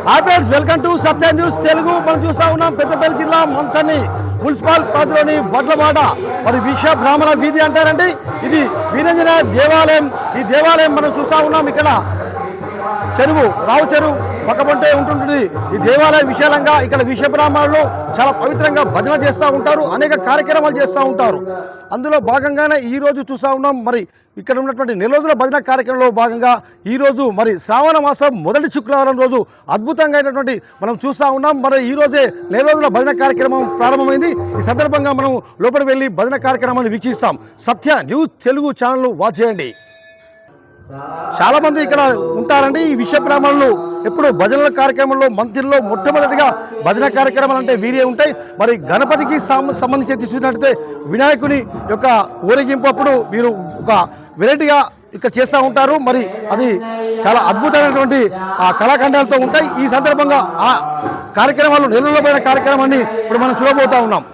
Hi friends, welcome to Satya news Telugu. మనం చూస్తా ఉన్నాం పెద్దపల్లి జిల్లా మంతని మున్సిపల్ పరిధిలోని వడ్లవాడ మరి విశ్వ బ్రాహ్మణ వీధి అంటారండి. ఇది వీరంజన దేవాలయం. ఈ దేవాలయం మనం చూస్తా ఉన్నాం. ఇక్కడ చెరువు రావు చెరువు పక్కపంటే ఉంటుంటుంది. ఈ దేవాలయం విశాలంగా ఇక్కడ విశ్వ బ్రాహ్మణులు చాలా పవిత్రంగా భజన చేస్తూ ఉంటారు, అనేక కార్యక్రమాలు చేస్తూ ఉంటారు. అందులో భాగంగానే ఈరోజు చూస్తూ ఉన్నాం. మరి ఇక్కడ ఉన్నటువంటి నెల రోజుల భజన కార్యక్రమంలో భాగంగా ఈరోజు మరి శ్రావణ మాసం మొదటి శుక్రవారం రోజు అద్భుతంగా అయినటువంటి మనం చూస్తూ ఉన్నాం. మరి ఈరోజే నెల రోజుల భజన కార్యక్రమం ప్రారంభమైంది. ఈ సందర్భంగా మనం లోపలికి వెళ్ళి భజన కార్యక్రమాన్ని వీక్షిస్తాం. సత్య న్యూస్ తెలుగు ఛానల్ వాచ్ చేయండి. చాలా మంది ఇక్కడ ఉంటారండి. ఈ విశ్వ బ్రాహ్మణులు ఎప్పుడు భజనల కార్యక్రమంలో మంత్రిలో మొట్టమొదటిగా భజన కార్యక్రమాలు అంటే వీరే ఉంటాయి. మరి గణపతికి సంబంధించి చూసినట్టయితే వినాయకుని యొక్క ఊరేగింపు అప్పుడు వీరు ఒక వెరైటీగా ఇక్కడ చేస్తూ ఉంటారు. మరి అది చాలా అద్భుతమైనటువంటి ఆ కళాఖండాలతో ఉంటాయి. ఈ సందర్భంగా ఆ కార్యక్రమాలు నెలలో పోయిన కార్యక్రమాన్ని ఇప్పుడు మనం చూడబోతా ఉన్నాం.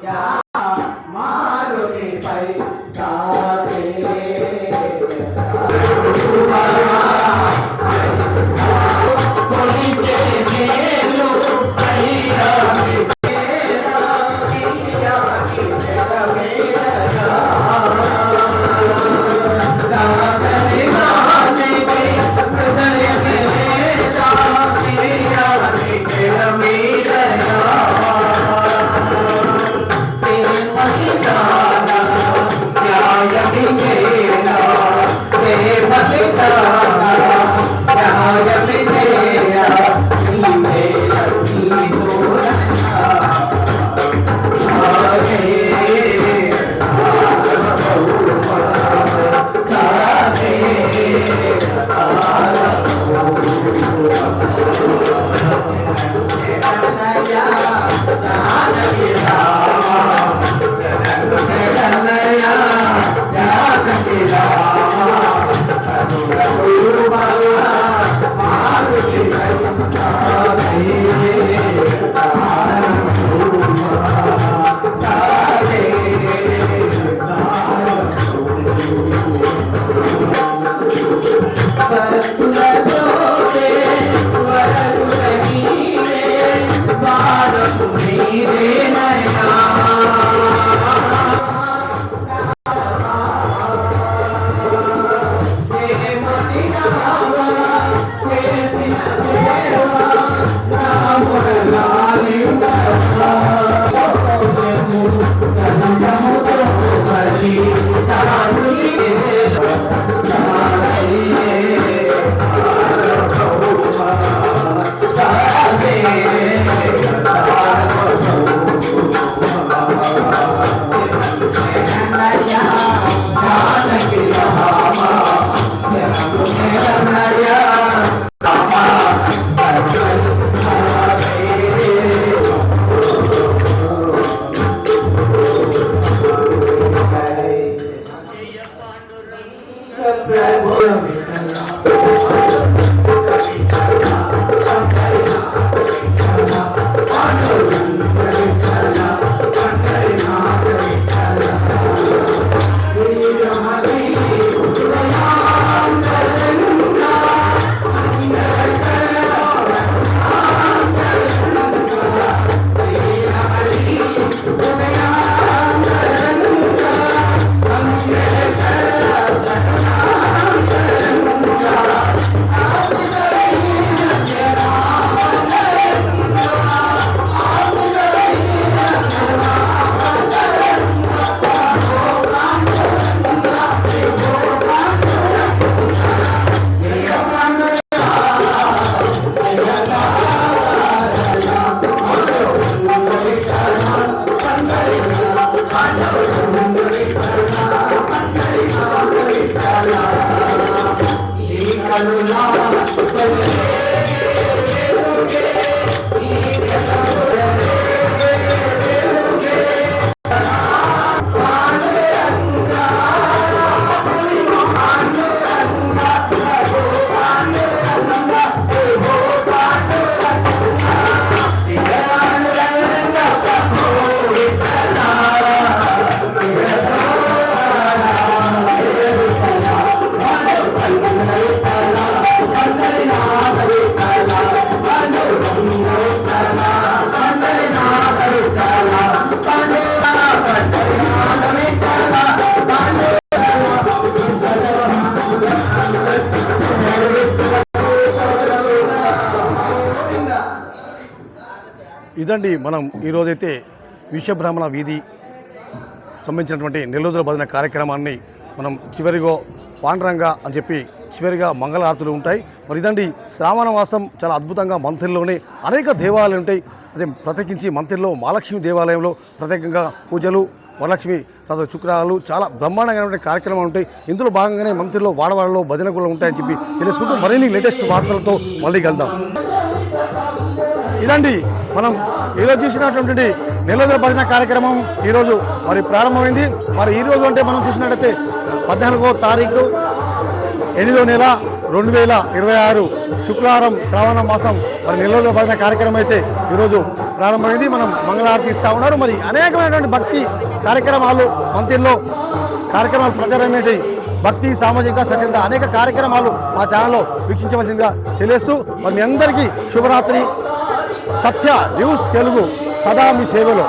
ఇదండి మనం ఈరోజైతే విశ్వబ్రాహ్మణ వీధి సంబంధించినటువంటి నెల్లూరు భజన కార్యక్రమాన్ని మనం చివరిగా పాండురంగ అని చెప్పి చివరిగా మంగళారతులు ఉంటాయి. మరి ఇదండి శ్రావణ మాసం చాలా అద్భుతంగా మంతిర్లోనే అనేక దేవాలయాలు ఉంటాయి. అదే ప్రత్యేకించి మంతిర్లో మహాలక్ష్మి దేవాలయంలో ప్రత్యేకంగా పూజలు, వరలక్ష్మి తర్వాత శుక్రవారాలు చాలా బ్రహ్మాండమైనటువంటి కార్యక్రమాలు ఉంటాయి. ఇందులో భాగంగానే మంతిర్లో వాడవాడలో భజన కూడా ఉంటాయని చెప్పి తెలుసుకుంటూ మరిన్ని లేటెస్ట్ వార్తలతో మళ్ళీ కలుద్దాం. ఇదండి మనం ఈరోజు చూసినటువంటి నెల్లూరు భజన కార్యక్రమం ఈరోజు మరి ప్రారంభమైంది. మరి ఈరోజు అంటే మనం చూసినట్టయితే 14వ తారీఖు 8వ నెల 2026 శుక్రవారం శ్రావణ మాసం మరి నెల్లూరు భజన కార్యక్రమం అయితే ఈరోజు ప్రారంభమైంది. మనం మంగళారతి ఇస్తూ ఉన్నారు. మరి అనేకమైనటువంటి భక్తి కార్యక్రమాలు మంతిర్లో కార్యక్రమాలు ప్రచారమైనటువంటి భక్తి సామాజిక సత్యంగా అనేక కార్యక్రమాలు మా ఛానల్లో వీక్షించవలసిందిగా తెలియస్తూ మరి మీ అందరికీ శుభరాత్రి. సత్య న్యూస్ తెలుగు సదా మీ సేవలో.